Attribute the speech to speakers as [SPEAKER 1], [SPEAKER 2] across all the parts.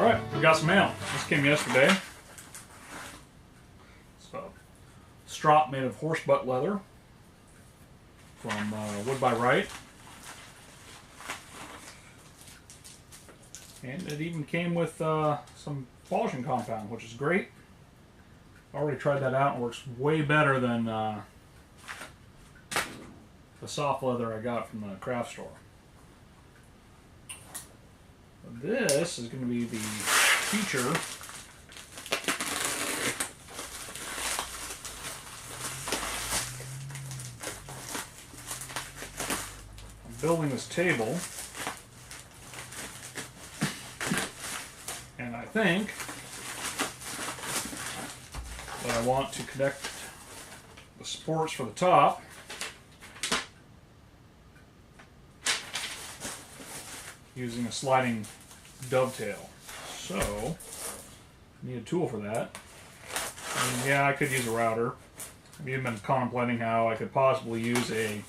[SPEAKER 1] Alright, we got some mail. This came yesterday. It's a strop made of horse butt leather from Wood by Right. And it even came with some polishing compound, which is great. I already tried that out and works way better than the soft leather I got from the craft store. This is going to be the feature. I'm building this table, and I think that I want to connect the supports for the top using a sliding dovetail. So, I need a tool for that. And yeah, I could use a router. I've even been contemplating how I could possibly use a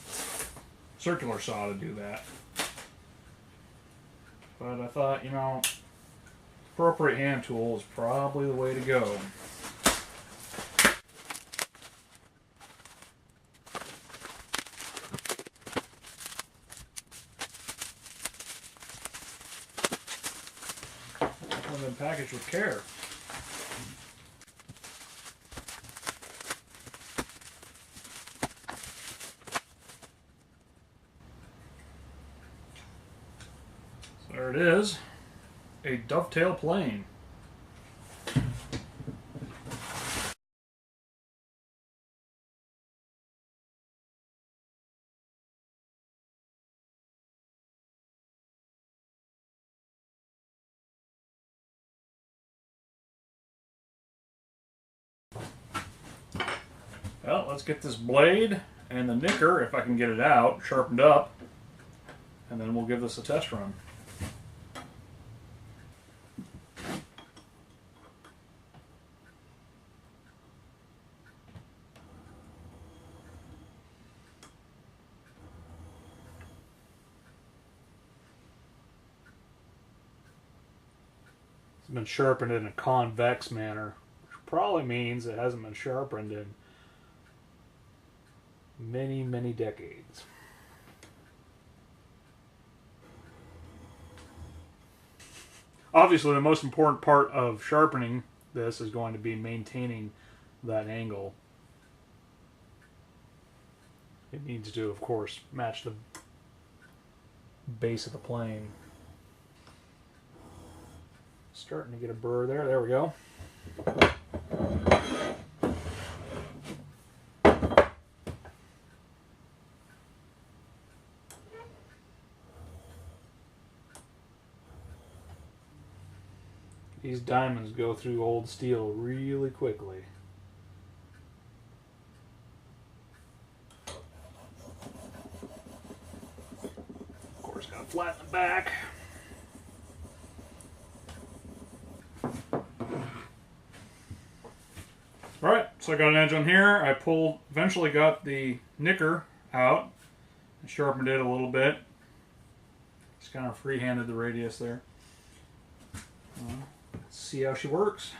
[SPEAKER 1] circular saw to do that. But I thought, you know, appropriate hand tool is probably the way to go. Been packaged with care. So there it is, a Dovetail Plane. Well, let's get this blade and the nicker, if I can get it out, sharpened up, and then we'll give this a test run. It's been sharpened in a convex manner, which probably means it hasn't been sharpened in many, many decades. Obviously, the most important part of sharpening this is going to be maintaining that angle. It needs to, of course, match the base of the plane. Starting to get a burr there. There we go. These diamonds go through old steel really quickly. Of course, gotta flatten the back. Alright, so I got an edge on here. I eventually got the nicker out. I sharpened it a little bit. Just kind of free-handed the radius there. Let's see how she works.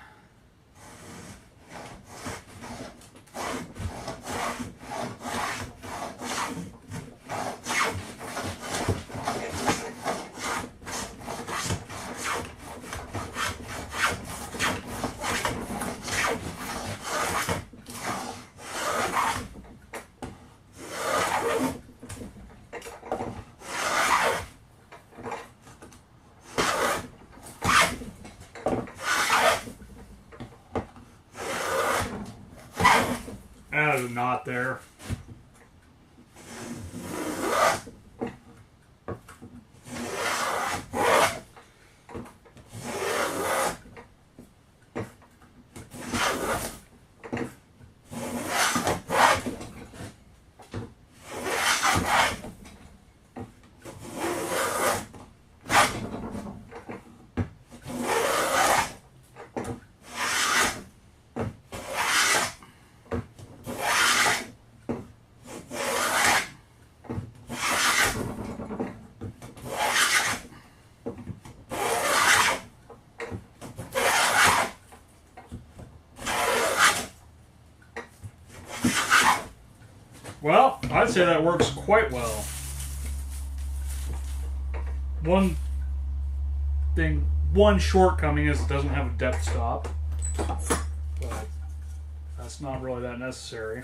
[SPEAKER 1] There's a knot there. say that works quite well. One shortcoming is it doesn't have a depth stop, but that's not really that necessary.